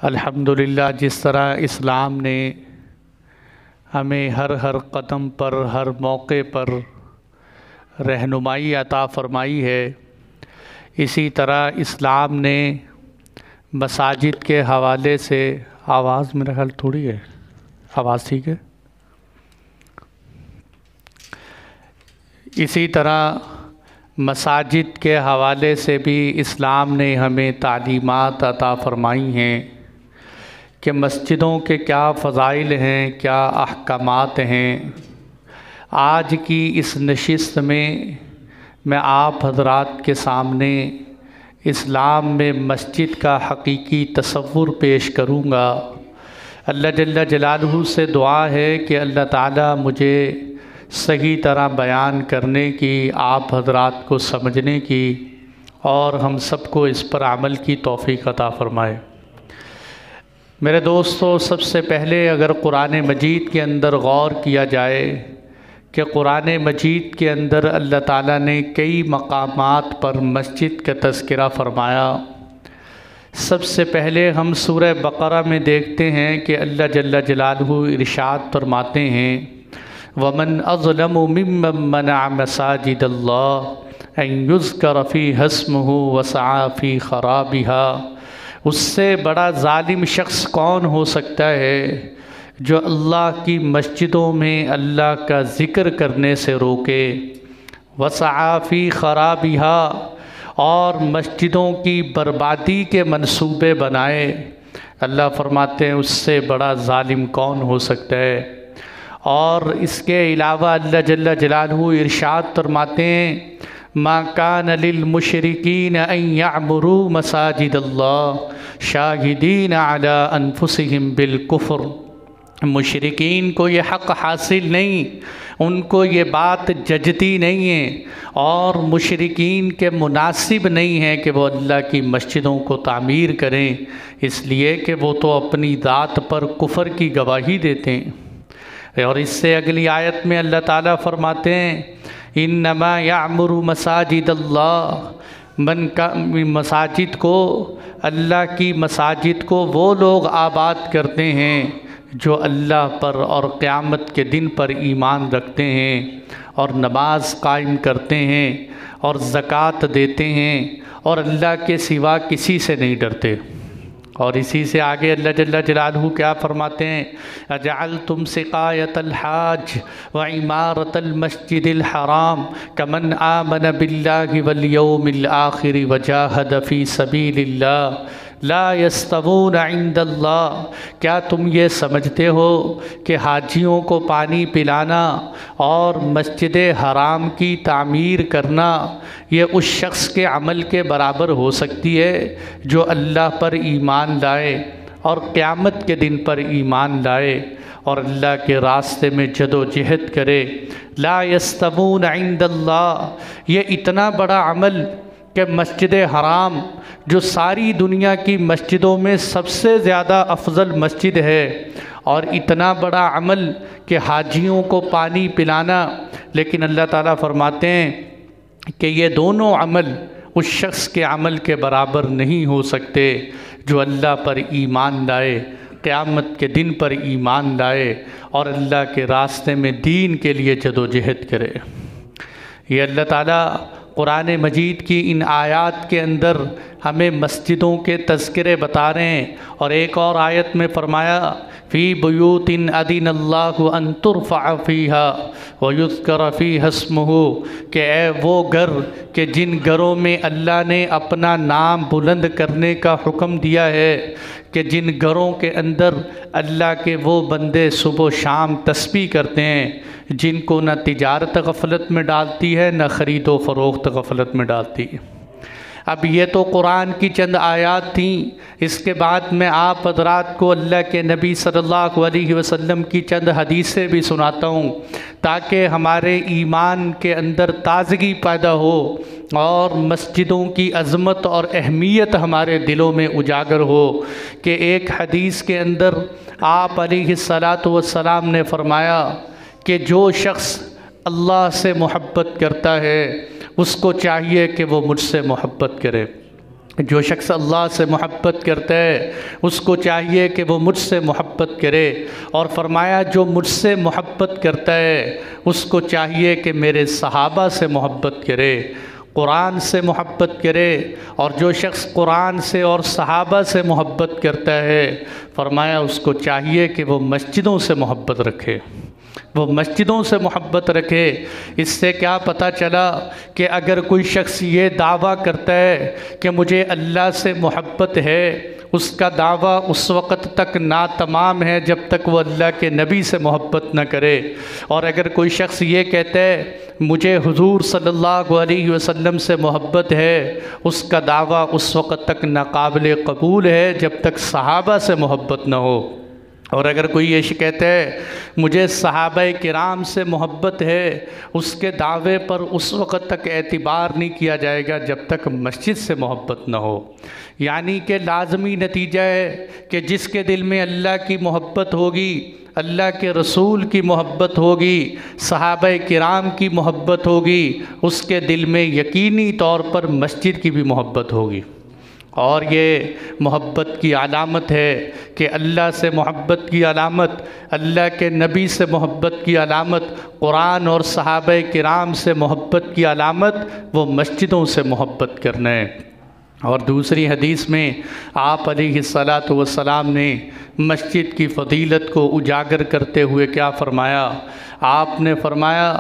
अल्हम्दुलिल्लाह, जिस तरह इस्लाम ने हमें हर कदम पर, हर मौके पर रहनुमाई अता फ़रमाई है, इसी तरह इस्लाम ने मसाजिद के हवाले से आवाज़ मेरा ख्याल थोड़ी है, आवाज़ ठीक है। इसी तरह मसाजिद के हवाले से भी इस्लाम ने हमें तालीमात अता फ़रमाई हैं कि मस्जिदों के क्या फ़ज़ाइल हैं, क्या अहकामात हैं। आज की इस नशिस्त में मैं आप हज़रात के सामने इस्लाम में मस्जिद का हकीकी तसव्वुर पेश करूँगा। अल्लाह जल्ल जलालहू से दुआ है कि अल्लाह ताला मुझे सही तरह बयान करने की, आप हज़रात को समझने की और हम सबको इस पर अमल की तौफ़ीक़ अता फ़रमाए। मेरे दोस्तों, सबसे पहले अगर कुरान मजीद के अंदर गौर किया जाए कि कुरान मजीद के अंदर अल्लाह ताला ने कई मकामात पर मस्जिद का तज़किरा फ़रमाया। सबसे पहले हम सूरह बक़रा में देखते हैं कि अल्लाह जल्ल जलालहू इरशाद फरमाते हैं, वमन अज़लमु मिम्मन मना मसाजिदल्लाह अन युज़्करा फ़ीहा इस्मुहु वसअ फ़ी ख़राबिहा। उससे बड़ा ज़ालिम शख्स कौन हो सकता है जो अल्लाह की मस्जिदों में अल्लाह का ज़िक्र करने से रोके, वसअ फ़ी ख़राबिहा, और मस्जिदों की बर्बादी के मंसूबे बनाए। अल्लाह फरमाते हैं उससे बड़ा ज़ालिम कौन हो सकता है। और इसके अलावा अल्लाह जल्ल जलालहू इरशाद फरमाते हैं, मा कान लिल मुशरिकीन अन यअमुरू मसाजिदल्लाह शाहिदीन अला अनफुसिहिम बिल कुफ्र। मुशरिकीन को ये हक़ हासिल नहीं, उनको ये बात जजती नहीं है और मुशरिकीन के मुनासिब नहीं है कि वो अल्लाह की मस्जिदों को तामीर करें, इसलिए कि वो तो अपनी ज़ात पर कुफ़र की गवाही देते हैं। और इससे अगली आयत में अल्लाह ताला फरमाते हैं, इन्नमा यामुरु मसाजिदल्लाह, मन का मसाजिद को, अल्लाह की मसाजिद को वो लोग आबाद करते हैं जो अल्लाह पर और क़यामत के दिन पर ईमान रखते हैं और नमाज कायम करते हैं और ज़कात देते हैं और अल्लाह के सिवा किसी से नहीं डरते। और इसी से आगे अल्लाह जल्ल जलालहू क्या फरमाते हैं, अजअलतुम सिकायतल हाज व इमारतल मस्जिदिल हराम कमन आमन बिल्लाहि वल यौमिल आखिर व जाहद फ़ी सबीलिल्लाह ला यस्तवून इंदल्लाह। क्या तुम ये समझते हो कि हाजियों को पानी पिलाना और मस्जिद हराम की तामीर करना ये उस शख्स के अमल के बराबर हो सकती है जो अल्लाह पर ईमान लाए और क़यामत के दिन पर ईमान लाए और अल्लाह के रास्ते में जदोजहद करे। ला यस्तवून इंदल्लाह, ये इतना बड़ा अमल कि मस्जिद हराम जो सारी दुनिया की मस्जिदों में सबसे ज़्यादा अफजल मस्जिद है, और इतना बड़ा अमल कि हाजियों को पानी पिलाना, लेकिन अल्लाह ताला फरमाते हैं कि ये दोनों अमल उस शख्स के अमल के बराबर नहीं हो सकते जो अल्लाह पर ईमान लाए, क़यामत के दिन पर ईमान लाए और अल्लाह के रास्ते में दीन के लिए जदोजहद करे। ये अल्लाह ताला कुरान मजीद की इन आयात के अंदर हमें मस्जिदों के तज़किरे बता रहे हैं। और एक और आयत में फ़रमाया, फ़ी बुयूतिन अदिनल्लाहु अन तुरफ़अ फ़ीहा व युज़करा फ़ीहा इस्मुहु, कि ए वो घर कि जिन घरों में अल्लाह ने अपना नाम बुलंद करने का हुक्म दिया है, कि जिन घरों के अंदर अल्लाह के वो बंदे सुबह शाम तस्बीह करते हैं, जिनको न तिजारत गफलत में डालती है न ख़रीदो फ़रोख्त गफलत में डालती है। अब ये तो कुरान की चंद आयात थी। इसके बाद मैं आप हज़रात को अल्लाह के नबी सल्लल्लाहु अलैहि वसल्लम की चंद हदीसें भी सुनाता हूँ ताकि हमारे ईमान के अंदर ताज़गी पैदा हो और मस्जिदों की अज़मत और अहमियत हमारे दिलों में उजागर हो। कि एक हदीस के अंदर आप अलैहिस्सलातु वस्सलाम ने फ़रमाया कि जो शख्स अल्लाह से मोहब्बत करता है उसको चाहिए कि वो मुझसे मोहब्बत करे। जो शख्स अल्लाह से मोहब्बत करता है उसको चाहिए कि वो मुझसे मोहब्बत करे, और फरमाया जो मुझसे मोहब्बत करता है उसको चाहिए कि मेरे सहाबा से मोहब्बत करे, कुरान से मोहब्बत करे। और जो शख्स कुरान से और सहाबा से मोहब्बत करता है फरमाया उसको चाहिए कि वो मस्जिदों से मोहब्बत रखे, वो मस्जिदों से मोहब्बत रखे। इससे क्या पता चला कि अगर कोई शख्स ये दावा करता है कि मुझे अल्लाह से मोहब्बत है, उसका दावा उस वक़्त तक ना तमाम है जब तक वो अल्लाह के नबी से मोहब्बत न करे। और अगर कोई शख्स ये कहता है मुझे हुजूर सल्लल्लाहु अलैहि वसल्लम से मोहब्बत है, उसका दावा उस वक़्त तक नाकाबिल कबूल है जब तक सहाबा से मोहब्बत न हो। और अगर कोई ये कहता है मुझे सहाबाए किराम से मोहब्बत है, उसके दावे पर उस वक़्त तक एतबार नहीं किया जाएगा जब तक मस्जिद से मोहब्बत न हो। यानी कि लाज़मी नतीजा है कि जिसके दिल में अल्लाह की मोहब्बत होगी, अल्लाह के रसूल की मोहब्बत होगी, सहाबाए किराम की मोहब्बत होगी, उसके दिल में यकीनी तौर पर मस्जिद की भी मोहब्बत होगी। और ये मोहब्बत की अलामत है कि अल्लाह से मोहब्बत की अलामत, अल्लाह के नबी से मोहब्बत की अलामत, कुरान और सहाबाए किराम से मोहब्बत की अलामत वो मस्जिदों से मोहब्बत करना है। और दूसरी हदीस में आप अलैहिस्सलातु वस्सलाम ने मस्जिद की फ़जीलत को उजागर करते हुए क्या फ़रमाया? आपने फ़रमाया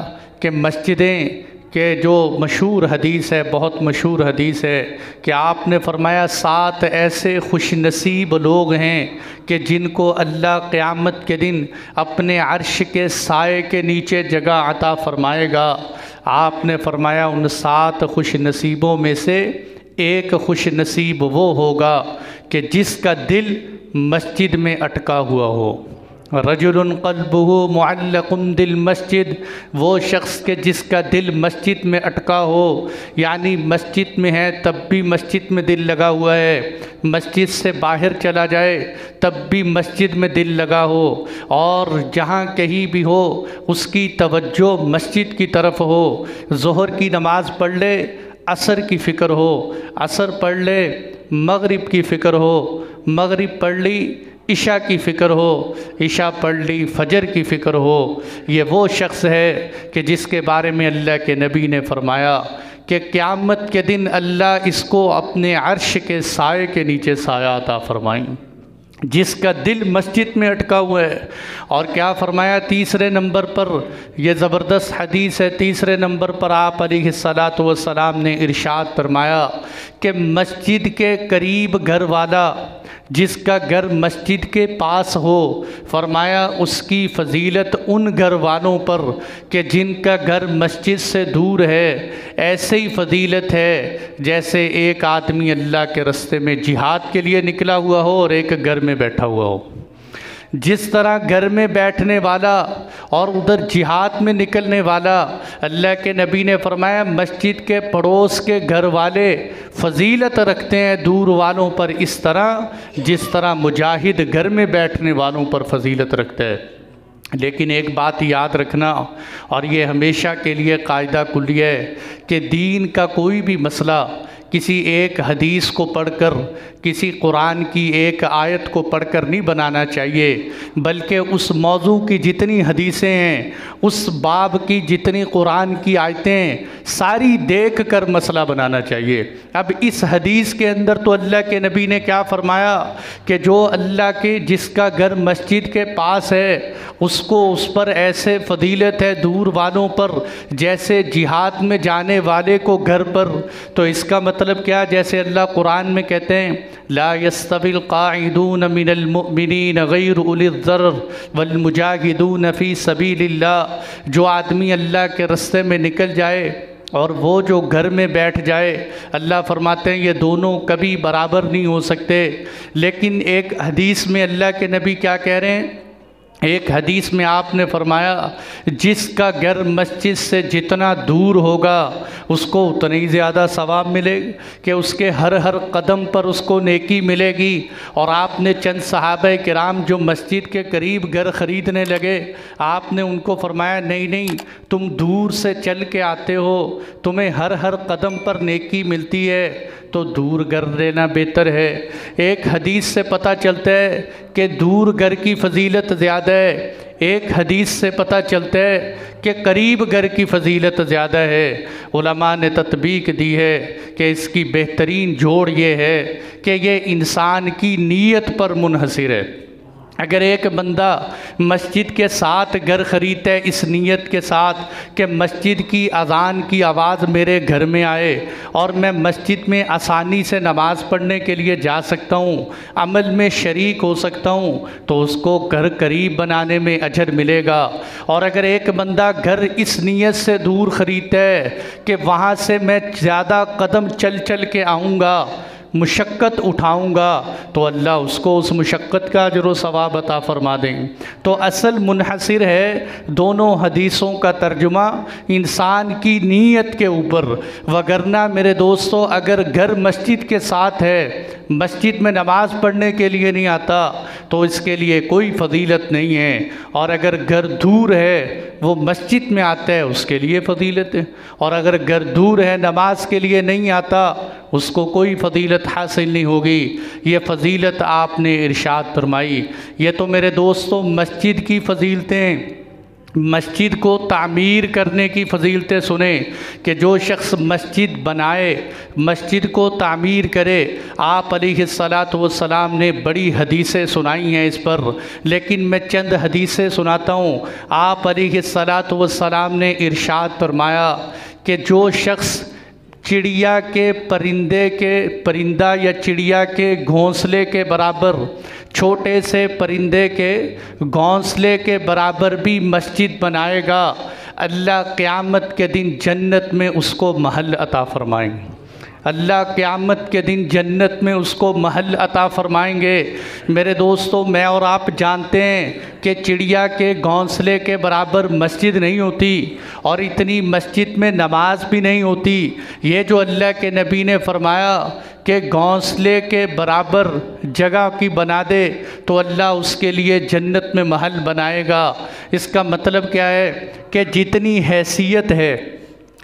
कि मस्जिदें के जो मशहूर हदीस है, बहुत मशहूर हदीस है कि आपने फ़रमाया 7 ऐसे खुशनसीब लोग हैं कि जिनको अल्लाह क़यामत के दिन अपने अर्श के साए के नीचे जगह अता फ़रमाएगा। आपने फ़रमाया उन 7 खुशनसीबों में से एक खुशनसीब वो होगा कि जिसका दिल मस्जिद में अटका हुआ हो। रजुलन क़ल्बुहु मुअल्लक़ुन दिल मस्जिद, वो शख्स के जिसका दिल मस्जिद में अटका हो, यानी मस्जिद में है तब भी मस्जिद में दिल लगा हुआ है, मस्जिद से बाहर चला जाए तब भी मस्जिद में दिल लगा हो, और जहाँ कहीं भी हो उसकी तवज्जो मस्जिद की तरफ हो। ज़ोहर की नमाज़ पढ़ ले, असर की फ़िक्र हो, असर पढ़ ले, मगरिब की फ़िक्र हो, मगरिब पढ़ ली, इशा की फ़िक्र हो, इशा पढ़ ली, फजर की फ़िक्र हो। ये वो शख्स है कि जिसके बारे में अल्लाह के नबी ने फ़रमाया कि क़यामत के दिन अल्लाह इसको अपने अर्श के साए के नीचे साया अता फ़रमाएं, जिसका दिल मस्जिद में अटका हुआ है। और क्या फ़रमाया तीसरे नंबर पर, यह ज़बरदस्त हदीस है, तीसरे नंबर पर आप अलैहिस्सलातु वस्सलाम ने इरशाद फरमाया कि मस्जिद के करीब घर वाला, जिसका घर मस्जिद के पास हो, फरमाया उसकी फ़जीलत उन घर वालों पर कि जिनका घर मस्जिद से दूर है, ऐसे ही फ़जीलत है जैसे एक आदमी अल्लाह के रास्ते में जिहाद के लिए निकला हुआ हो और एक घर में बैठा हुआ हो। जिस तरह घर में बैठने वाला और उधर जिहाद में निकलने वाला, अल्लाह के नबी ने फरमाया मस्जिद के पड़ोस के घर वाले फ़जीलत रखते हैं दूर वालों पर, इस तरह जिस तरह मुजाहिद घर में बैठने वालों पर फ़जीलत रखता है। लेकिन एक बात याद रखना, और ये हमेशा के लिए कायदा कुल्ली है कि दीन का कोई भी मसला किसी एक हदीस को पढ़कर, किसी कुरान की एक आयत को पढ़कर नहीं बनाना चाहिए, बल्कि उस मौजू की जितनी हदीसें हैं, उस बाब की जितनी कुरान की आयतें, सारी देख कर मसला बनाना चाहिए। अब इस हदीस के अंदर तो अल्लाह के नबी ने क्या फ़रमाया कि जो अल्लाह के जिसका घर मस्जिद के पास है उसको उस पर ऐसे फ़जीलत है दूर वालों पर जैसे जिहाद में जाने वाले को घर पर। तो इसका मतलब क्या, जैसे अल्लाह कुरान में कहते हैं ला यस्तविल काइदून मिनल मुमिनीन गैर उलिल ज़रर वल मुजाहिदून फ़ी सबीलिल्लाह। जो आदमी अल्लाह के रास्ते में निकल जाए और वो जो घर में बैठ जाए, अल्लाह फरमाते हैं ये दोनों कभी बराबर नहीं हो सकते। लेकिन एक हदीस में अल्लाह के नबी क्या कह रहे हैं, एक हदीस में आपने फरमाया, जिसका घर मस्जिद से जितना दूर होगा उसको उतना ही ज़्यादा सवाब मिलेगा, कि उसके हर हर कदम पर उसको नेकी मिलेगी। और आपने चंद सहाबा किराम जो मस्जिद के करीब घर ख़रीदने लगे, आपने उनको फरमाया, नहीं नहीं, तुम दूर से चल के आते हो, तुम्हें हर हर कदम पर नेकी मिलती है, तो दूर घर लेना बेहतर है। एक हदीस से पता चलता है कि दूर घर की फजीलत ज़्यादा है, एक हदीस से पता चलता है कि करीब घर की फजीलत ज़्यादा है। उलमा ने तत्बीक दी है कि इसकी बेहतरीन जोड़ ये है कि ये इंसान की नीयत पर मुनहसिर है। अगर एक बंदा मस्जिद के साथ घर ख़रीदता है इस नीयत के साथ कि मस्जिद की अज़ान की आवाज़ मेरे घर में आए और मैं मस्जिद में आसानी से नमाज़ पढ़ने के लिए जा सकता हूँ, अमल में शरीक हो सकता हूँ, तो उसको घर करीब बनाने में अजर मिलेगा। और अगर एक बंदा घर इस नीयत से दूर ख़रीदता है कि वहाँ से मैं ज़्यादा कदम चल चल के आऊँगा, मुशक्क़त उठाऊँगा, तो अल्लाह उसको उस मुशक्क़त का अजर व सवाब अता फ़रमा दें। तो असल मुनहसिर है दोनों हदीसों का तर्जुमा इंसान की नीयत के ऊपर। वगरना मेरे दोस्तों, अगर घर मस्जिद के साथ है, मस्जिद में नमाज़ पढ़ने के लिए नहीं आता, तो इसके लिए कोई फ़जीलत नहीं है। और अगर घर दूर है, वो मस्जिद में आता है, उसके लिए फ़जीलत है। और अगर घर दूर है, नमाज के लिए नहीं आता, उसको कोई फ़जीलत हासिल नहीं होगी। ये फ़जीलत आपने इरशाद फरमाई। ये तो मेरे दोस्तों मस्जिद की फ़जीलतें, मस्जिद को तामीर करने की फ़जीलतें सुने कि जो शख्स मस्जिद बनाए, मस्जिद को तामीर करे। आप अलैहिस्सलातु वस्सलाम ने बड़ी हदीसें सुनाई हैं इस पर, लेकिन मैं चंद हदीसें सुनाता हूँ। आप अलैहिस्सलातु वस्सलाम ने इरशाद फरमाया कि जो शख्स चिड़िया के परिंदा या चिड़िया के घोंसले के बराबर, छोटे से परिंदे के घोंसले के बराबर भी मस्जिद बनाएगा, अल्लाह क़यामत के दिन जन्नत में उसको महल अता फ़रमाएंगे। अल्लाह क़यामत के दिन जन्नत में उसको महल अता फ़रमाएंगे। मेरे दोस्तों, मैं और आप जानते हैं कि चिड़िया के घोंसले के बराबर मस्जिद नहीं होती और इतनी मस्जिद में नमाज भी नहीं होती। ये जो अल्लाह के नबी ने फरमाया कि घोंसले के बराबर जगह की बना दे, तो अल्लाह उसके लिए जन्नत में महल बनाएगा। इसका मतलब क्या है कि जितनी हैसियत है,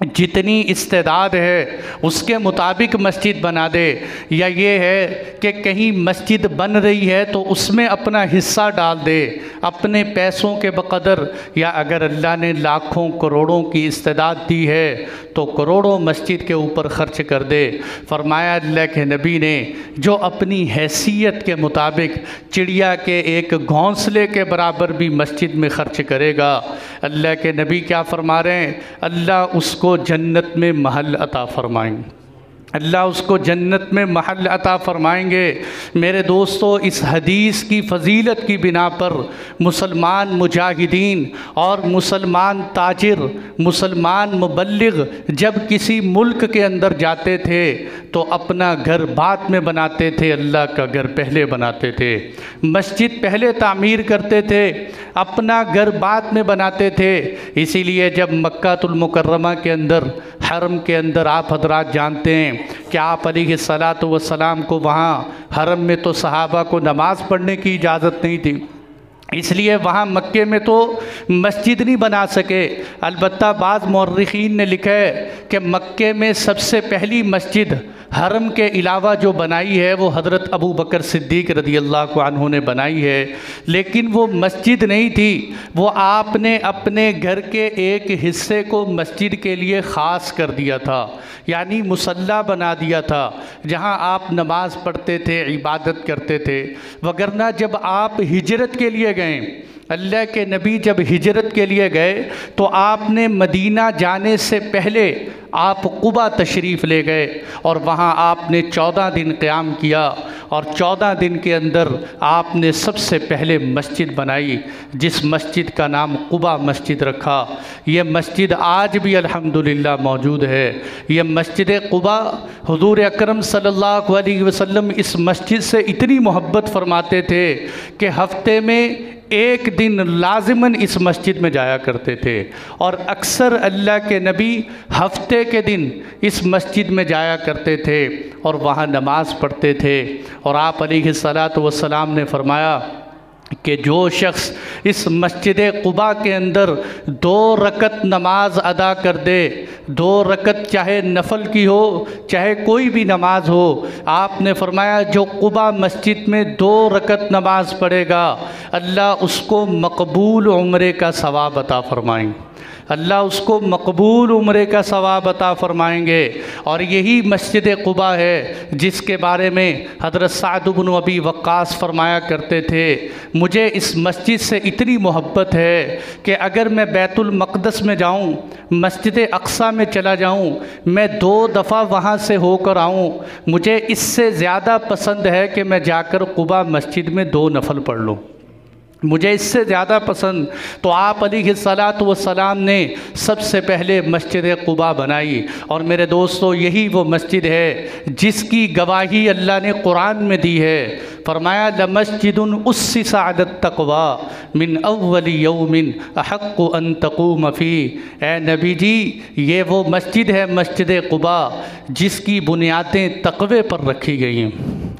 जितनी इस्तेदाद है, उसके मुताबिक मस्जिद बना दे। या ये है कि कहीं मस्जिद बन रही है तो उसमें अपना हिस्सा डाल दे अपने पैसों के बक़दर। या अगर अल्लाह ने लाखों करोड़ों की इस्तेदाद दी है तो करोड़ों मस्जिद के ऊपर ख़र्च कर दे। फरमाया अल्लाह के नबी ने, जो अपनी हैसियत के मुताबिक चिड़िया के एक घोंसले के बराबर भी मस्जिद में ख़र्च करेगा, अल्लाह के नबी क्या फ़रमा रहे हैं, अल्लाह उसको जन्नत में महल अता फ़रमाएंगे। अल्लाह उसको जन्नत में महल अता फ़रमाएंगे। मेरे दोस्तों, इस हदीस की फ़जीलत की बिना पर मुसलमान मुजाहिदीन और मुसलमान ताजिर, मुसलमान मुबल्लिग जब किसी मुल्क के अंदर जाते थे तो अपना घर बाद में बनाते थे, अल्लाह का घर पहले बनाते थे। मस्जिद पहले तामीर करते थे, अपना घर बाद में बनाते थे। इसीलिए जब मक्कातुल मुकर्रमा के अंदर, हरम के अंदर, आप हजरात जानते हैं कि आप अलैहिस्सलातु वस्सलाम को वहाँ हरम में तो सहाबा को नमाज़ पढ़ने की इजाज़त नहीं थी, इसलिए वहाँ मक्के में तो मस्जिद नहीं बना सके। अलबत्ता बाज़ मुअर्रिख़ीन ने लिखा है कि मक्के में सबसे पहली मस्जिद हरम के अलावा जो बनाई है वो हज़रत अबू बकर सिद्दीक़ रज़ियल्लाहु अन्हु ने बनाई है। लेकिन वो मस्जिद नहीं थी, वो आपने अपने घर के एक हिस्से को मस्जिद के लिए ख़ास कर दिया था, यानी मुसल्ला बना दिया था जहाँ आप नमाज़ पढ़ते थे, इबादत करते थे। वगरना जब आप हिजरत के लिए गए, अल्लाह के नबी जब हिजरत के लिए गए तो आपने मदीना जाने से पहले आप कुबा तशरीफ़ ले गए और वहाँ आपने 14 दिन क़याम किया और 14 दिन के अंदर आपने सबसे पहले मस्जिद बनाई, जिस मस्जिद का नाम कुबा मस्जिद रखा। ये मस्जिद आज भी अल्हम्दुलिल्लाह मौजूद है। ये मस्जिद कुबा, हुज़ूर अकरम सल्लल्लाहु अलैहि वसल्लम इस मस्जिद से इतनी मोहब्बत फरमाते थे कि हफ्ते में एक दिन लाजिमन इस मस्जिद में जाया करते थे और अक्सर अल्लाह के नबी हफ्ते के दिन इस मस्जिद में जाया करते थे और वहाँ नमाज़ पढ़ते थे। और आप अलैहिस्सलातु वस्सलाम ने फरमाया कि जो शख्स इस मस्जिद क़ुबा के अंदर 2 रकत नमाज अदा कर दे, 2 रकत चाहे नफल की हो चाहे कोई भी नमाज हो, आपने फरमाया जो क़ुबा मस्जिद में 2 रकत नमाज पढ़ेगा अल्लाह उसको मकबूल उम्रे का सवाब अता फरमाएंगे, अल्लाह उसको मकबूल उम्रे का सवाब अता फ़रमाएँगे। और यही मस्जिद क़ुबा है जिसके बारे में हज़रत साद इब्न अबी वक्कास फ़रमाया करते थे, मुझे इस मस्जिद से इतनी मोहब्बत है कि अगर मैं बैतुल मक़दस में जाऊँ, मस्जिद अक़सा में चला जाऊँ, मैं 2 दफ़ा वहाँ से होकर आऊँ, मुझे इससे ज़्यादा पसंद है कि मैं जाकर क़ुबा मस्जिद में 2 नफल पढ़ लूँ, मुझे इससे ज़्यादा पसंद। तो आप अलैहिस्सलातु वस्सलाम ने सबसे पहले मस्जिद क़ुबा बनाई। और मेरे दोस्तों यही वो मस्जिद है जिसकी गवाही अल्लाह ने कुरान में दी है। फरमाया लमस्जिदुन उस्सिसा अलत तक़वा मिन अव्वली यौमिन अहक्कु अन तक़ूम फ़ी। ए नबी जी, ये वो मस्जिद है मस्जिद क़ुबा जिसकी बुनियादें तक़वे पर रखी गई हैं,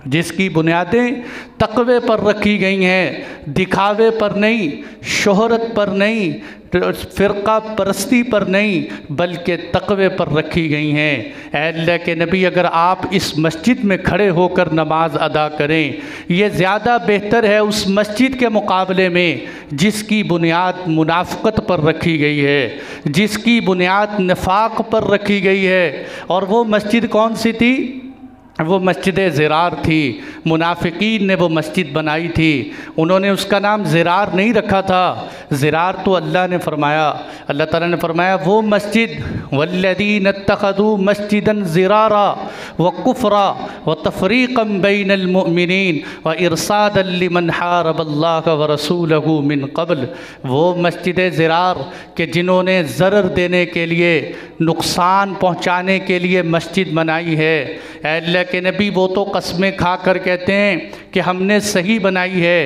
जिसकी बुनियादें तक़वे पर रखी गई हैं, दिखावे पर नहीं, शोहरत पर नहीं, फ़िरका परस्ती पर नहीं, बल्कि तक़वे पर रखी गई हैं। अल्लाह के नबी, अगर आप इस मस्जिद में खड़े होकर नमाज अदा करें, ये ज़्यादा बेहतर है उस मस्जिद के मुकाबले में जिसकी बुनियाद मुनाफ़क़त पर रखी गई है, जिसकी बुनियाद निफाक पर रखी गई है। और वो मस्जिद कौन सी थी? वो मस्जिद ज़िरार थी। मुनाफिकीन ने वो मस्जिद बनाई थी, उन्होंने उसका नाम ज़िरार नहीं रखा था। ज़िरार तो अल्लाह ने फरमाया, अल्लाह ताला ने फरमाया वो मस्जिद वल्लज़ीन इत्तख़ज़ू मस्जिदन ज़िरारा व कुफ़रा व तफ़रीक़न बैनल मुअमिनीन व इरसादन लिमन हारबल्लाह व रसूलहू मिन क़ब्ल। वो मस्जिद ज़िरार के जिन्होंने ज़रर देने के लिए, नुकसान पहुँचाने के लिए मस्जिद बनाई है। अल्लाह के नबी वो तो कसमें खा कर कहते हैं कि हमने सही बनाई है।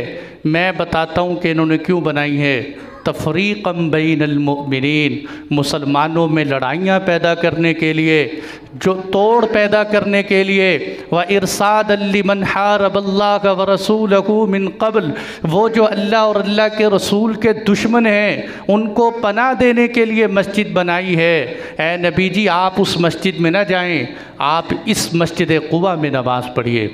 मैं बताता हूँ कि इन्होंने क्यों बनाई है। तफ़रीक़न बैनल मुअमिनीन, मुसलमानों में लड़ाइयाँ पैदा करने के लिए, जो तोड़ पैदा करने के लिए, व इरसादन लिमन हारबल्लाह व रसूलहू मिन क़ब्ल, वो जो अल्लाह और अल्लाह के रसूल के दुश्मन हैं उनको पनाह देने के लिए मस्जिद बनाई है। ए नबी जी, आप उस मस्जिद में ना जाएं, आप इस मस्जिद क़ुबा में नमाज़ पढ़िए।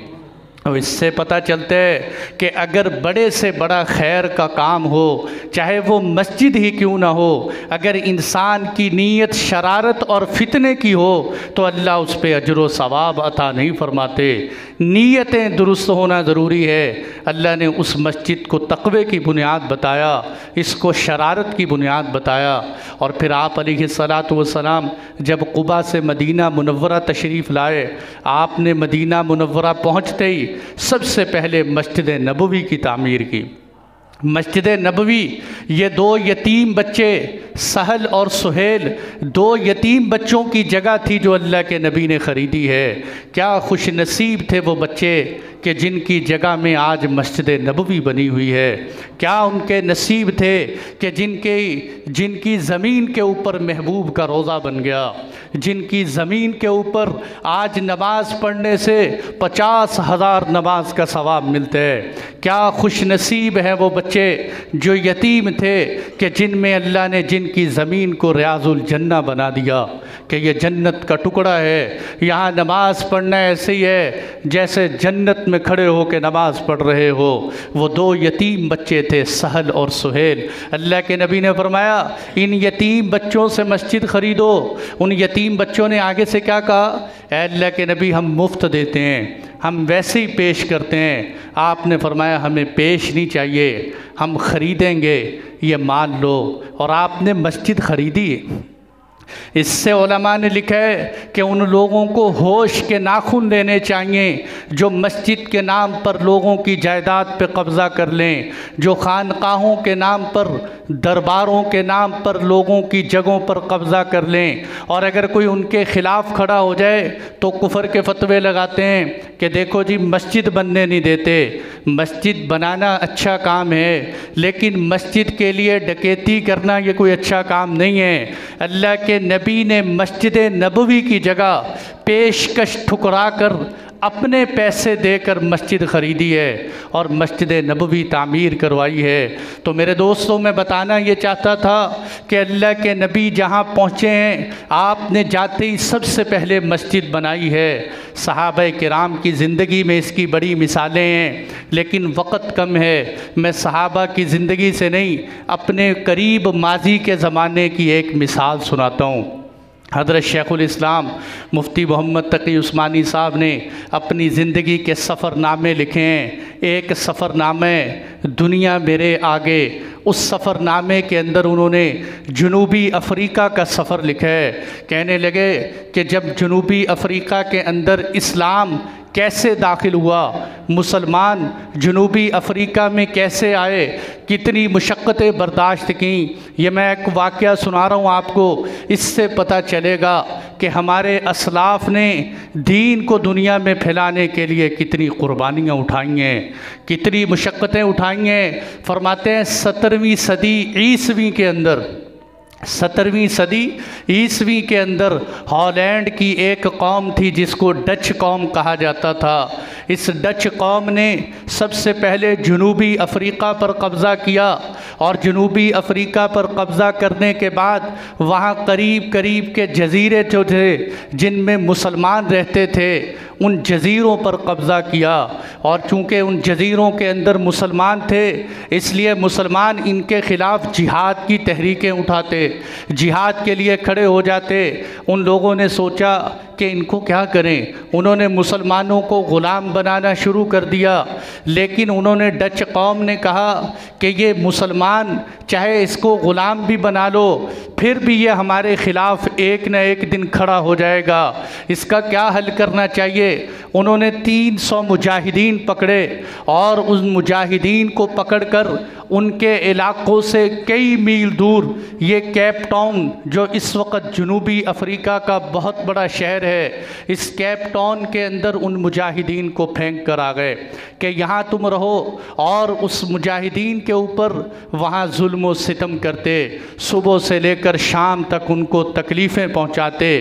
और इससे पता चलता है कि अगर बड़े से बड़ा खैर का काम हो, चाहे वो मस्जिद ही क्यों ना हो, अगर इंसान की नीयत शरारत और फितने की हो तो अल्लाह उस पर अजर व सवाब अता नहीं फरमाते। नीयतें दुरुस्त होना ज़रूरी है। अल्लाह ने उस मस्जिद को तक़वे की बुनियाद बताया, इसको शरारत की बुनियाद बताया। और फिर आप अलैहिस्सलातु वस्सलाम जब क़ुबा से मदीना मुनव्वरा तशरीफ़ लाए, आपने मदीना मुनव्वरा पहुँचते ही सबसे पहले मस्जिद नबवी की तामीर की। मस्जिद नबवी, ये 2 यतीम बच्चे सहल और सुहेल, 2 यतीम बच्चों की जगह थी जो अल्लाह के नबी ने ख़रीदी है। क्या खुश नसीब थे वो बच्चे कि जिनकी जगह में आज मस्जिद नबवी बनी हुई है। क्या उनके नसीब थे कि जिनकी ज़मीन के ऊपर महबूब का रोज़ा बन गया, जिनकी ज़मीन के ऊपर आज नमाज़ पढ़ने से 50,000 नमाज का सवाब मिलता है। क्या खुश नसीब हैं वो बच्चे जो यतीम थे कि जिनमें अल्लाह ने जिनकी ज़मीन को रियाज़ुल जन्ना बना दिया कि ये जन्नत का टुकड़ा है, यहाँ नमाज़ पढ़ना ऐसे ही है जैसे जन्नत में खड़े हो के नमाज़ पढ़ रहे हो। वो 2 यतीम बच्चे थे, सहल और सुहेल। अल्लाह के नबी ने फरमाया इन यतीम बच्चों से मस्जिद ख़रीदो। उन यतीम बच्चों ने आगे से क्या कहा? अल्लाह के नबी, हम मुफ्त देते हैं, हम वैसे ही पेश करते हैं। आपने फरमाया हमें पेश नहीं चाहिए, हम ख़रीदेंगे, ये मान लो। और आपने मस्जिद ख़रीदी। इससे उलमा ने लिखा है कि उन लोगों को होश के नाखून लेने चाहिए जो मस्जिद के नाम पर लोगों की जायदाद पे कब्ज़ा कर लें, जो खानकाहों के नाम पर, दरबारों के नाम पर लोगों की जगहों पर कब्ज़ा कर लें। और अगर कोई उनके ख़िलाफ़ खड़ा हो जाए तो कुफर के फतवे लगाते हैं कि देखो जी मस्जिद बनने नहीं देते, मस्जिद बनाना अच्छा काम है, लेकिन मस्जिद के लिए डकैती करना ये कोई अच्छा काम नहीं है। अल्लाह के नबी ने मस्जिद नबवी की जगह पेशकश ठुकरा कर अपने पैसे देकर मस्जिद ख़रीदी है और मस्जिद नबवी तामीर करवाई है। तो मेरे दोस्तों, मैं बताना ये चाहता था कि अल्लाह के नबी जहाँ पहुँचे हैं, आपने जाते ही सबसे पहले मस्जिद बनाई है। सहाबा किराम की ज़िंदगी में इसकी बड़ी मिसालें हैं, लेकिन वक़्त कम है। मैं सहाबा की ज़िंदगी से नहीं, अपने करीब माजी के ज़माने की एक मिसाल सुनाता हूँ। हज़रत शेखुल इस्लाम मुफ्ती मोहम्मद तकी उस्मानी साहब ने अपनी ज़िंदगी के सफ़रनामे लिखे हैं। एक सफ़रनामे दुनिया मेरे आगे, उस सफ़रनामे के अंदर उन्होंने जनूबी अफ़रीका का सफ़र लिखा है। कहने लगे कि जब जनूबी अफ़रीका के अंदर इस्लाम कैसे दाखिल हुआ, मुसलमान जनूबी अफ़रीका में कैसे आए, कितनी मुशक्क़तें बर्दाश्त की, ये मैं एक वाक़या सुना रहा हूँ आपको। इससे पता चलेगा कि हमारे असलाफ़ ने दीन को दुनिया में फैलाने के लिए कितनी क़ुरबानियाँ उठाई हैं, कितनी मुशक्क़तें उठाई हैं। फरमाते हैं 17वीं सदी ईसवी के अंदर, 17वीं सदी ईसवी के अंदर हॉलैंड की एक कौम थी जिसको डच कौम कहा जाता था। इस डच कौम ने सबसे पहले जनूबी अफ़रीका पर कब्ज़ा किया और जनूबी अफ़रीका पर कब्ज़ा करने के बाद वहाँ करीब करीब के जज़ीरे जो थे जिनमें मुसलमान रहते थे, उन जज़ीरों पर कब्ज़ा किया। और चूँकि उन जज़ीरों के अंदर मुसलमान थे, इसलिए मुसलमान इनके ख़िलाफ़ जिहाद की तहरीकें उठाते, जिहाद के लिए खड़े हो जाते। उन लोगों ने सोचा कि इनको क्या करें, उन्होंने मुसलमानों को ग़ुलाम बनाना शुरू कर दिया। लेकिन उन्होंने डच कौम ने कहा कि ये मुसलमान चाहे इसको ग़ुलाम भी बना लो, फिर भी ये हमारे ख़िलाफ़ एक न एक दिन खड़ा हो जाएगा, इसका क्या हल करना चाहिए। उन्होंने 300 मुजाहिदीन पकड़े और उन मुजाहिदीन को पकड़कर उनके इलाक़ों से कई मील दूर ये केप टाउन, जो इस वक्त जनूबी अफ़रीका का बहुत बड़ा शहर है, इस केप टाउन के अंदर उन मुजाहिदीन को फेंक कर आ गए कि यहाँ तुम रहो। और उस मुजाहिदीन के ऊपर वहाँ जुल्म व सितम करते, सुबह से लेकर शाम तक उनको तकलीफ़ें पहुँचाते,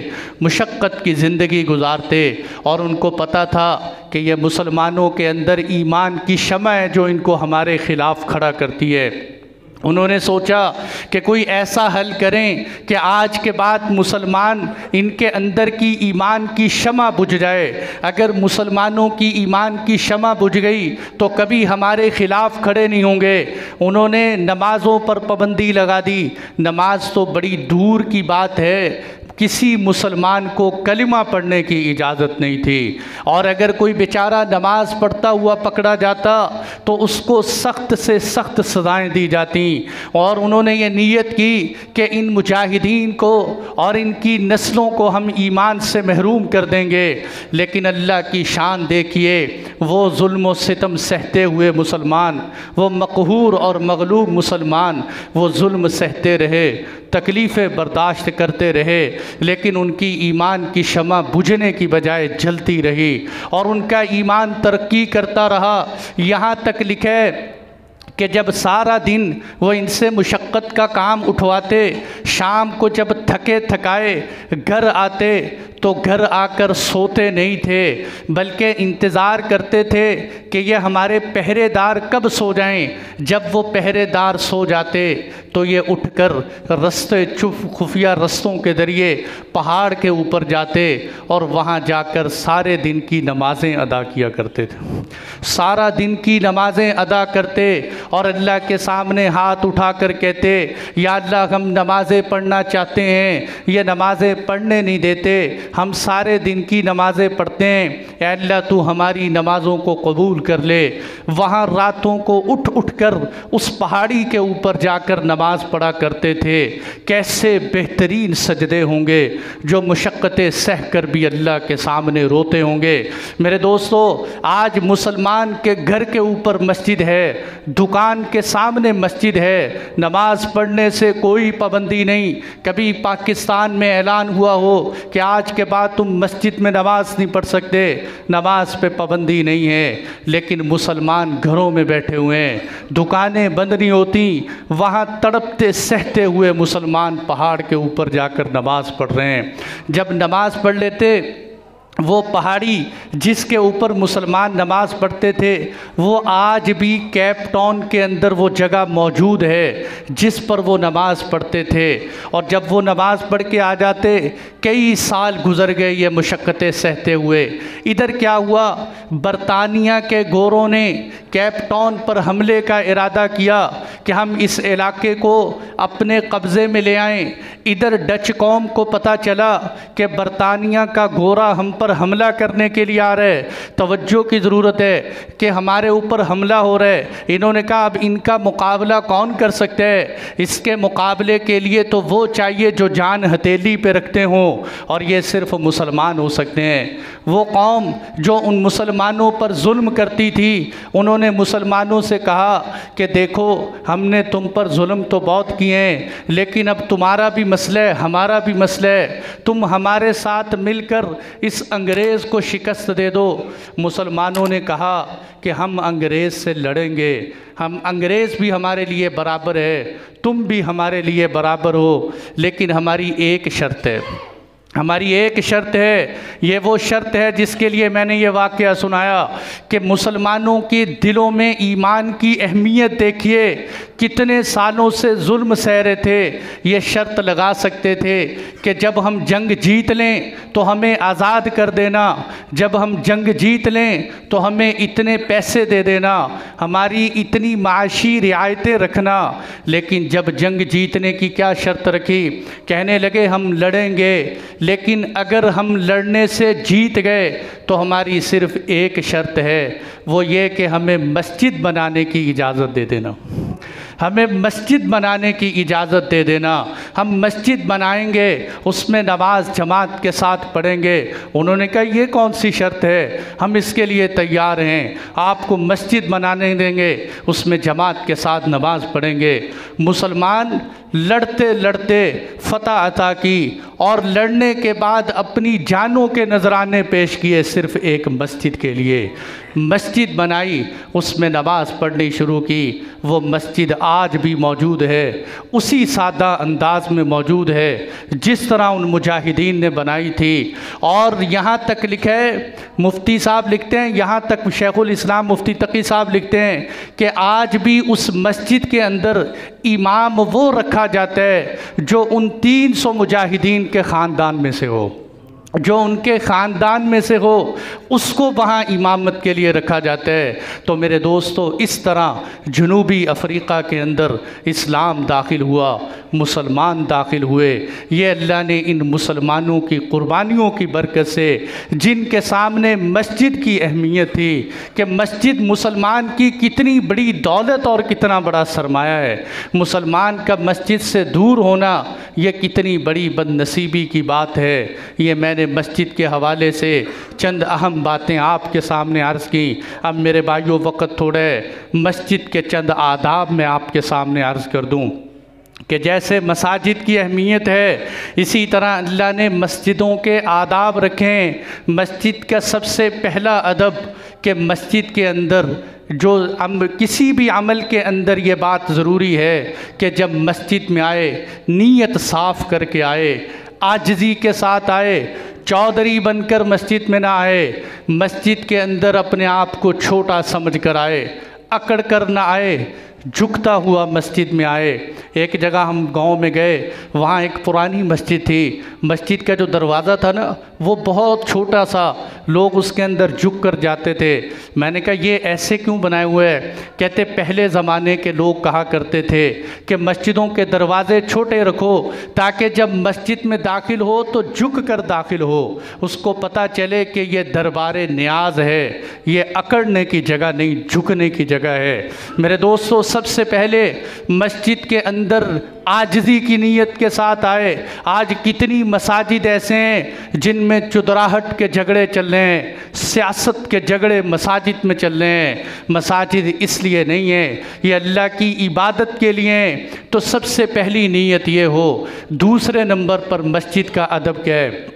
मुशक्क़त की ज़िंदगी गुजारते। और उनको पता था कि ये मुसलमानों के अंदर ईमान की शम्अ है जो इनको हमारे ख़िलाफ़ खड़ा करती है। उन्होंने सोचा कि कोई ऐसा हल करें कि आज के बाद मुसलमान, इनके अंदर की ईमान की शम्अ बुझ जाए। अगर मुसलमानों की ईमान की शम्अ बुझ गई तो कभी हमारे ख़िलाफ़ खड़े नहीं होंगे। उन्होंने नमाज़ों पर पाबंदी लगा दी। नमाज तो बड़ी दूर की बात है, किसी मुसलमान को कलिमा पढ़ने की इजाज़त नहीं थी। और अगर कोई बेचारा नमाज पढ़ता हुआ पकड़ा जाता तो उसको सख्त से सख्त सज़ाएँ दी जाती। और उन्होंने ये नीयत की कि इन मुजाहिदीन को और इनकी नस्लों को हम ईमान से महरूम कर देंगे। लेकिन अल्लाह की शान देखिए, वो जुल्म व सितम सहते हुए मुसलमान, वो मक़हूर और मग़लूब मुसलमान, वो जुल्म सहते रहे, तकलीफ़ें बर्दाश्त करते रहे, लेकिन उनकी ईमान की शम्अ बुझने की बजाय जलती रही और उनका ईमान तरक्की करता रहा। यहाँ तक लिखे कि जब सारा दिन वो इनसे मुशक्क़त का काम उठवाते, शाम को जब थके थकाए घर आते तो घर आकर सोते नहीं थे, बल्कि इंतज़ार करते थे कि ये हमारे पहरेदार कब सो जाएं। जब वो पहरेदार सो जाते तो ये उठकर रास्ते खुफिया रास्तों के ज़रिए पहाड़ के ऊपर जाते और वहाँ जाकर सारे दिन की नमाज़ें अदा किया करते थे। सारा दिन की नमाज़ें अदा करते और अल्लाह के सामने हाथ उठाकर कहते, या अल्लाह हम नमाज़ें पढ़ना चाहते हैं, ये नमाज़ें पढ़ने नहीं देते, हम सारे दिन की नमाज़ें पढ़ते हैं, या अल्लाह तू हमारी नमाज़ों को कबूल कर ले। वहाँ रातों को उठ उठ कर उस पहाड़ी के ऊपर जाकर नमाज़ पढ़ा करते थे। कैसे बेहतरीन सजदे होंगे जो मुशक्क़तें सह कर भी अल्लाह के सामने रोते होंगे। मेरे दोस्तों, आज मुसलमान के घर के ऊपर मस्जिद है, दुकान के सामने मस्जिद है, नमाज़ पढ़ने से कोई पाबंदी नहीं। कभी पाकिस्तान में ऐलान हुआ हो कि आज के बाद तुम मस्जिद में नमाज नहीं पढ़ सकते, नमाज पे पाबंदी नहीं है। लेकिन मुसलमान घरों में बैठे हुए हैं, दुकानें बंद नहीं होती, वहाँ तड़पते सहते हुए मुसलमान पहाड़ के ऊपर जाकर नमाज पढ़ रहे हैं। जब नमाज पढ़ लेते, वो पहाड़ी जिसके ऊपर मुसलमान नमाज़ पढ़ते थे वो आज भी केप टाउन के अंदर वो जगह मौजूद है जिस पर वो नमाज़ पढ़ते थे। और जब वो नमाज़ पढ़ के आ जाते, कई साल गुज़र गए ये मुशक्क़तें सहते हुए। इधर क्या हुआ, बरतानिया के गोरों ने केप टाउन पर हमले का इरादा किया कि हम इस इलाके को अपने कब्ज़े में ले आएं। इधर डच कौम को पता चला कि बरतानिया का गोरा हम पर हमला करने के लिए आ रहे, तवज्जो की ज़रूरत है कि हमारे ऊपर हमला हो रहा है। इन्होंने कहा अब इनका मुकाबला कौन कर सकता है, इसके मुकाबले के लिए तो वो चाहिए जो जान हथेली पे रखते हों, और ये सिर्फ मुसलमान हो सकते हैं। वो कौम जो उन मुसलमानों पर जुल्म करती थी, उन्होंने मुसलमानों से कहा कि देखो हमने तुम पर जुल्म तो बहुत किए हैं, लेकिन अब तुम्हारा भी मसला है, हमारा भी मसला है, तुम हमारे साथ मिलकर इस अंग्रेज़ को शिकस्त दे दो। मुसलमानों ने कहा कि हम अंग्रेज़ से लड़ेंगे, हम अंग्रेज़ भी हमारे लिए बराबर है, तुम भी हमारे लिए बराबर हो, लेकिन हमारी एक शर्त है, हमारी एक शर्त है। ये वो शर्त है जिसके लिए मैंने ये वाक़या सुनाया कि मुसलमानों के दिलों में ईमान की अहमियत देखिए, कितने सालों से जुल्म सह रहे थे। ये शर्त लगा सकते थे कि जब हम जंग जीत लें तो हमें आज़ाद कर देना, जब हम जंग जीत लें तो हमें इतने पैसे दे देना, हमारी इतनी माशी रियायतें रखना। लेकिन जब जंग जीतने की क्या शर्त रखी, कहने लगे हम लड़ेंगे, लेकिन अगर हम लड़ने से जीत गए तो हमारी सिर्फ़ एक शर्त है, वो ये कि हमें मस्जिद बनाने की इजाज़त दे देना, हमें मस्जिद बनाने की इजाज़त दे देना। हम मस्जिद बनाएंगे, उसमें नमाज जमात के साथ पढ़ेंगे। उन्होंने कहा ये कौन सी शर्त है, हम इसके लिए तैयार हैं, आपको मस्जिद बनाने देंगे, उसमें जमात के साथ नमाज पढ़ेंगे। मुसलमान लड़ते लड़ते फ़तह अता की और लड़ने के बाद अपनी जानों के नजराने पेश किए सिर्फ़ एक मस्जिद के लिए। मस्जिद बनाई, उसमें नमाज़ पढ़नी शुरू की। वो मस्जिद आज भी मौजूद है, उसी सादा अंदाज में मौजूद है जिस तरह उन मुजाहिदीन ने बनाई थी। और यहाँ तक लिखा है, मुफ्ती साहब लिखते हैं, यहाँ तक शेखुल इस्लाम मुफ्ती तकी साहब लिखते हैं कि आज भी उस मस्जिद के अंदर इमाम वो रखा जाता है जो उन 300 मुजाहिदीन के ख़ानदान में से हो, जो उनके ख़ानदान में से हो, उसको वहाँ इमामत के लिए रखा जाता है। तो मेरे दोस्तों, इस तरह जनूबी अफ्रीका के अंदर इस्लाम दाखिल हुआ, मुसलमान दाखिल हुए। ये अल्लाह ने इन मुसलमानों की कुर्बानियों की बरकत से, जिनके सामने मस्जिद की अहमियत थी कि मस्जिद मुसलमान की कितनी बड़ी दौलत और कितना बड़ा सरमाया है, मुसलमान का मस्जिद से दूर होना ये कितनी बड़ी बदनसीबी की बात है। ये मैंने मस्जिद के हवाले से चंद अहम बातें आपके सामने अर्ज़ की। अब मेरे भाइयों, वक़्त थोड़ा है, मस्जिद के चंद आदाब मैं आपके सामने अर्ज़ कर दूँ कि जैसे मसाजिद की अहमियत है, इसी तरह अल्लाह ने मस्जिदों के आदाब रखें। मस्जिद का सबसे पहला अदब कि मस्जिद के अंदर जो किसी भी अमल के अंदर ये बात ज़रूरी है कि जब मस्जिद में आए नीयत साफ़ करके आए, आजिज़ी के साथ आए, चौधरी बनकर मस्जिद में ना आए, मस्जिद के अंदर अपने आप को छोटा समझ कर आए, अकड़ कर ना आए, झुकता हुआ मस्जिद में आए। एक जगह हम गांव में गए, वहाँ एक पुरानी मस्जिद थी, मस्जिद का जो दरवाज़ा था ना वो बहुत छोटा सा, लोग उसके अंदर झुक कर जाते थे। मैंने कहा ये ऐसे क्यों बनाए हुए हैं? कहते पहले ज़माने के लोग कहा करते थे कि मस्जिदों के दरवाज़े छोटे रखो ताकि जब मस्जिद में दाखिल हो तो झुक कर दाखिल हो, उसको पता चले कि ये दरबार नियाज है, ये अकड़ने की जगह नहीं, झुकने की जगह है। मेरे दोस्तों, सबसे पहले मस्जिद के अंदर आजिज़ी की नीयत के साथ आए। आज कितनी मसाजिद ऐसे हैं जिनमें चुदराहट के झगड़े चल रहे हैं, सियासत के झगड़े मसाजिद में चल रहे हैं। मसाजिद इसलिए नहीं है, ये अल्लाह की इबादत के लिए। तो सबसे पहली नीयत ये हो। दूसरे नंबर पर मस्जिद का अदब क्या है?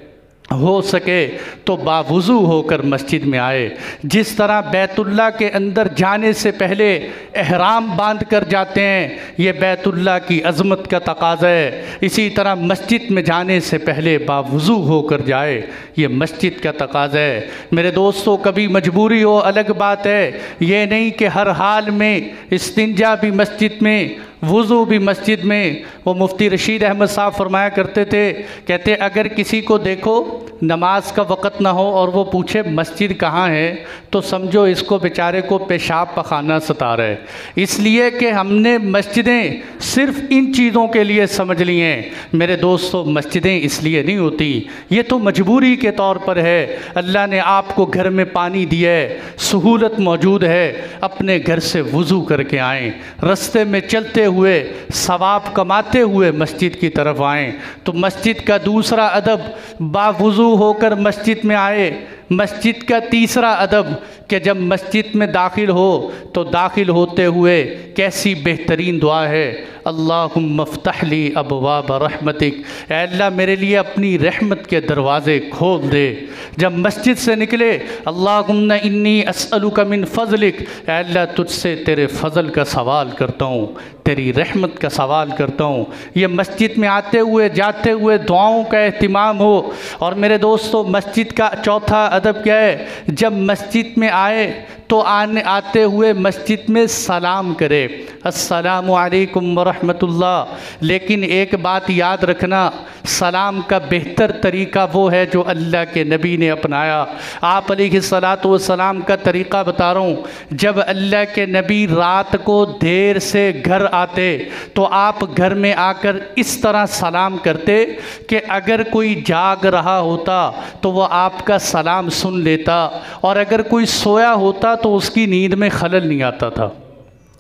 हो सके तो बावुज़ू होकर मस्जिद में आए। जिस तरह बैतुल्ला के अंदर जाने से पहले एहराम बांध कर जाते हैं, ये बैतुल्ला की अज़मत का तकाज़ा है। इसी तरह मस्जिद में जाने से पहले बावुज़ू होकर जाए, ये मस्जिद का तकाज़ा है। मेरे दोस्तों, कभी मजबूरी हो अलग बात है, ये नहीं कि हर हाल में इस्तिंजा भी मस्जिद में, वुज़ू भी मस्जिद में। वो मुफ्ती रशीद अहमद साहब फरमाया करते थे, कहते अगर किसी को देखो नमाज का वक़्त ना हो और वो पूछे मस्जिद कहाँ है, तो समझो इसको बेचारे को पेशाब पखाना सता रहा है। इसलिए कि हमने मस्जिदें सिर्फ़ इन चीज़ों के लिए समझ ली हैं। मेरे दोस्तों, मस्जिदें इसलिए नहीं होती, ये तो मजबूरी के तौर पर है। अल्लाह ने आपको घर में पानी दिया है, सहूलत मौजूद है, अपने घर से वुज़ू करके आएँ, रस्ते में चलते हुए सवाब कमाते हुए मस्जिद की तरफ आएँ। तो मस्जिद का दूसरा अदब, बावुज़ू होकर मस्जिद में आए। मस्जिद का तीसरा अदब कि जब मस्जिद में दाखिल हो तो दाखिल होते हुए कैसी बेहतरीन दुआ है, अल्लाहुम्मा फ़्तह ली अबवाब रहमतिक, ऐ अल्लाह मेरे लिए अपनी रहमत के दरवाज़े खोल दे। जब मस्जिद से निकले, अल्लाहुम्मा इन्नी अस्अलुका मिन फ़ज़लिक, ऐ अल्लाह तुझसे तेरे फ़ज़ल का सवाल करता हूँ, तेरी रहमत का सवाल करता हूँ। ये मस्जिद में आते हुए जाते हुए दुआओं का एहतिमाम हो। और मेरे दोस्तों, मस्जिद का चौथा अदब क्या है, जब मस्जिद में आए तो आते हुए मस्जिद में सलाम करे, अस्सलामु अलैकुम व रहमतुल्लाह। लेकिन एक बात याद रखना, सलाम का बेहतर तरीक़ा वो है जो अल्लाह के नबी ने अपनाया। आप अलैहिस्सलातु वस्सलाम का तरीक़ा बता रहा हूँ। जब अल्लाह के नबी रात को देर से घर आते तो आप घर में आकर इस तरह सलाम करते कि अगर कोई जाग रहा होता तो वह आपका सलाम सुन लेता, और अगर कोई सोया होता तो उसकी नींद में खलल नहीं आता था।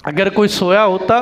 अगर कोई सोया होता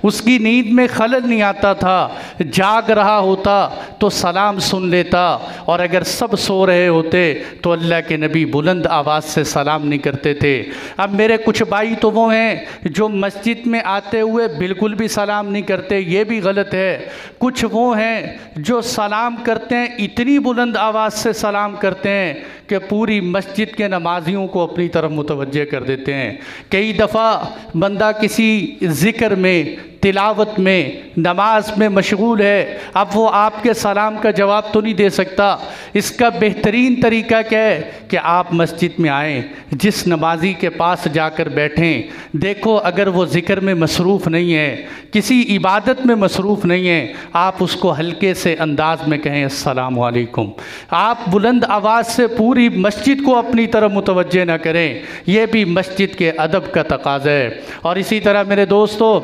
उसकी नींद में खलल नहीं आता था, जाग रहा होता तो सलाम सुन लेता, और अगर सब सो रहे होते तो अल्लाह के नबी बुलंद आवाज़ से सलाम नहीं करते थे। अब मेरे कुछ भाई तो वो हैं जो मस्जिद में आते हुए बिल्कुल भी सलाम नहीं करते, ये भी गलत है। कुछ वो हैं जो सलाम करते हैं, इतनी बुलंद आवाज़ से सलाम करते हैं कि पूरी मस्जिद के नमाजियों को अपनी तरफ मुतवज्जे कर देते हैं। कई दफ़ा बंदा किसी ज़िक्र में, तिलावत में, नमाज में मशगूल है, अब वो आपके सलाम का जवाब तो नहीं दे सकता। इसका बेहतरीन तरीका क्या है कि आप मस्जिद में आएँ, जिस नमाजी के पास जाकर बैठें, देखो अगर वो ज़िक्र में मसरूफ़ नहीं है, किसी इबादत में मसरूफ़ नहीं है, आप उसको हल्के से अंदाज में कहें अस्सलामु अलैकुम। आप बुलंद आवाज़ से पूरी मस्जिद को अपनी तरफ मुतवज्जे न करें, यह भी मस्जिद के अदब का तकाज़ा है। और इसी तरह मेरे दोस्तों,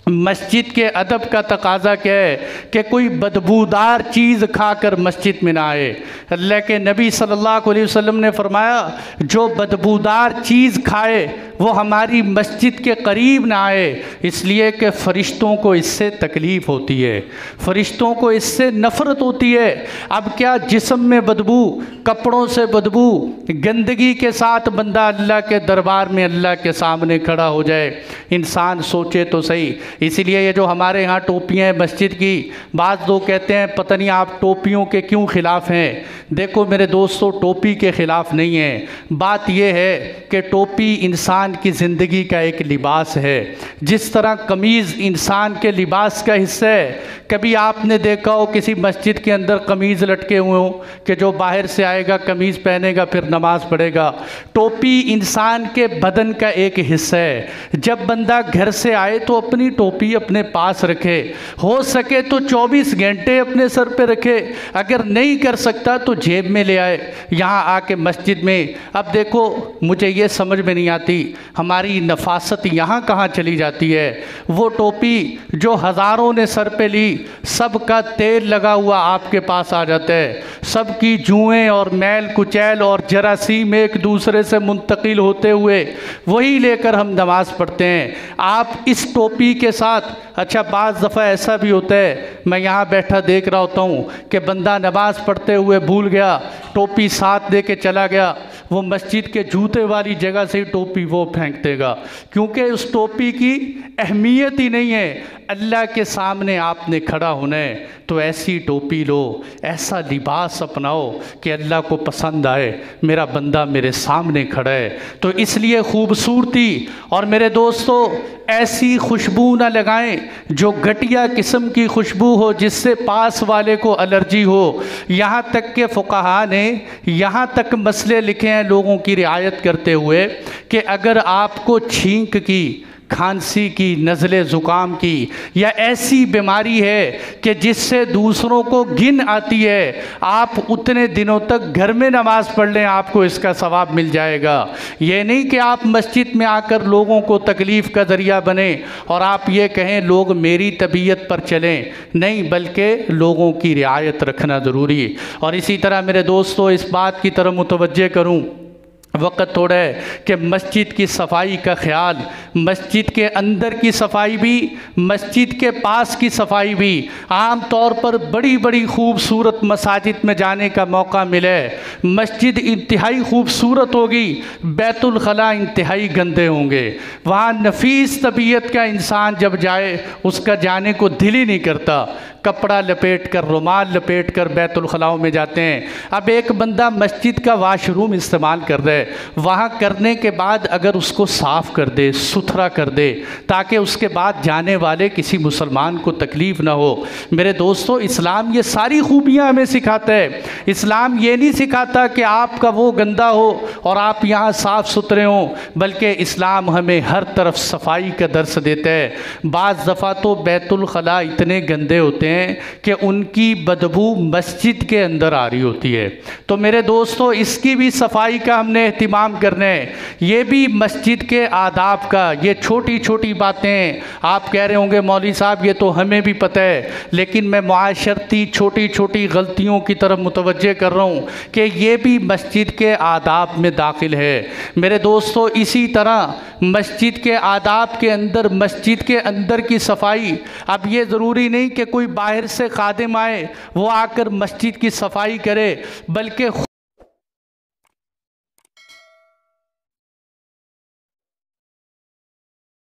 मस्जिद के अदब का तकाज़ा क्या है कि कोई बदबूदार चीज़ खाकर मस्जिद में ना आए। अल्लाह के नबी सल्लल्लाहु अलैहि वसल्लम ने फरमाया, जो बदबूदार चीज़ खाए वो हमारी मस्जिद के करीब ना आए, इसलिए कि फ़रिश्तों को इससे तकलीफ़ होती है, फ़रिश्तों को इससे नफ़रत होती है। अब क्या जिस्म में बदबू, कपड़ों से बदबू, गंदगी के साथ बंदा अल्लाह के दरबार में, अल्लाह के सामने खड़ा हो जाए। इंसान सोचे तो सही। इसीलिए ये जो हमारे यहाँ टोपियाँ हैं मस्जिद की, बाज़ लोग कहते हैं पता नहीं आप टोपियों के क्यों ख़िलाफ़ हैं। देखो मेरे दोस्तों, टोपी के ख़िलाफ़ नहीं है। बात यह है कि टोपी इंसान की ज़िंदगी का एक लिबास है, जिस तरह कमीज़ इंसान के लिबास का हिस्सा है। कभी आपने देखा हो किसी मस्जिद के अंदर कमीज़ लटके हुए हों कि जो बाहर से आएगा कमीज़ पहनेगा फिर नमाज़ पढ़ेगा। टोपी इंसान के बदन का एक हिस्सा है। जब बंदा घर से आए तो अपनी टोपी अपने पास रखे, हो सके तो 24 घंटे अपने सर पे रखे, अगर नहीं कर सकता तो जेब में ले आए। यहाँ आके मस्जिद में, अब देखो मुझे ये समझ में नहीं आती हमारी नफासत यहाँ कहाँ चली जाती है। वो टोपी जो हज़ारों ने सर पे ली, सबका तेल लगा हुआ आपके पास आ जाता है, सबकी जुएँ और मैल कुचैल और जरासीम एक दूसरे से मुंतकिल होते हुए वही लेकर हम नमाज़ पढ़ते हैं। आप इस टोपी के साथ, अच्छा बाज़ दफ़ा ऐसा भी होता है, मैं यहाँ बैठा देख रहा होता हूँ कि बंदा नमाज़ पढ़ते हुए भूल गया, टोपी साथ दे के चला गया, वो मस्जिद के जूते वाली जगह से ही टोपी वो फेंक देगा, क्योंकि उस टोपी की अहमियत ही नहीं है। अल्लाह के सामने आपने खड़ा होना है तो ऐसी टोपी लो, ऐसा लिबास अपनाओ कि अल्लाह को पसंद आए, मेरा बंदा मेरे सामने खड़ा है। तो इसलिए खूबसूरती और मेरे दोस्तों ऐसी खुशबू ना लगाएं जो घटिया किस्म की खुशबू हो, जिससे पास वाले को एलर्जी हो। यहाँ तक के फुक़हा ने यहाँ तक मसले लिखे हैं लोगों की रियायत करते हुए कि अगर आपको छींक की, खांसी की, नज़ले ज़ुकाम की या ऐसी बीमारी है कि जिससे दूसरों को घिन आती है, आप उतने दिनों तक घर में नमाज़ पढ़ लें, आपको इसका सवाब मिल जाएगा। ये नहीं कि आप मस्जिद में आकर लोगों को तकलीफ़ का ज़रिया बने और आप ये कहें लोग मेरी तबीयत पर चलें, नहीं, बल्कि लोगों की रियायत रखना ज़रूरी। और इसी तरह मेरे दोस्तों इस बात की तरफ मुतवज्जे करूँ, वक़्त थोड़ा है कि मस्जिद की सफाई का ख्याल, मस्जिद के अंदर की सफाई भी, मस्जिद के पास की सफाई भी। आम तौर पर बड़ी बड़ी खूबसूरत मसाजिद में जाने का मौका मिले, मस्जिद इंतहाई खूबसूरत होगी, बैतुल खला इंतहाई गंदे होंगे। वहाँ नफीस तबीयत का इंसान जब जाए उसका जाने को दिल ही नहीं करता, कपड़ा लपेट कर, रुमाल लपेट कर बैतुल खलाओं में जाते हैं। अब एक बंदा मस्जिद का वाशरूम इस्तेमाल कर रहा है, वहाँ करने के बाद अगर उसको साफ़ कर दे, सुथरा कर दे, ताकि उसके बाद जाने वाले किसी मुसलमान को तकलीफ़ ना हो। मेरे दोस्तों इस्लाम ये सारी खूबियाँ हमें सिखाता है। इस्लाम ये नहीं सिखाता कि आपका वो गंदा हो और आप यहाँ साफ़ सुथरे हों, बल्कि इस्लाम हमें हर तरफ सफाई का दर्स देता है। बाज़ दफ़ा तो बैतुल खला इतने गंदे होते हैं कि उनकी बदबू मस्जिद के अंदर आ रही होती है। तो मेरे दोस्तों इसकी भी सफाई का हमने एहतिमाम करना है। ये भी मस्जिद के आदाब का, ये छोटी छोटी बातें आप कह रहे होंगे मौलवी साहब ये तो हमें भी पता है, लेकिन मैं मुआशरती छोटी छोटी गलतियों की तरफ मुतवज्जे कर रहा हूँ कि ये भी मस्जिद के आदाब में दाखिल है। मेरे दोस्तों इसी तरह मस्जिद के आदाब के अंदर मस्जिद के अंदर की सफाई, अब ये ज़रूरी नहीं कि कोई बाहर से खादिम आए वो आकर मस्जिद की सफाई करे, बल्कि